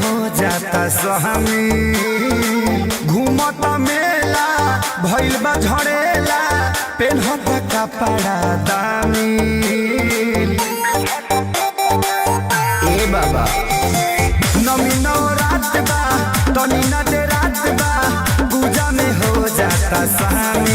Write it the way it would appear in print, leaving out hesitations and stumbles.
हो जाता स्वामी। घूमता मेला भइल बा झड़ेला, पेन्हता कपड़ा दामी। ए बाबा नमी नौ रात बा, तनी न दे रात बा, पूजा में हो जाता स्वामी।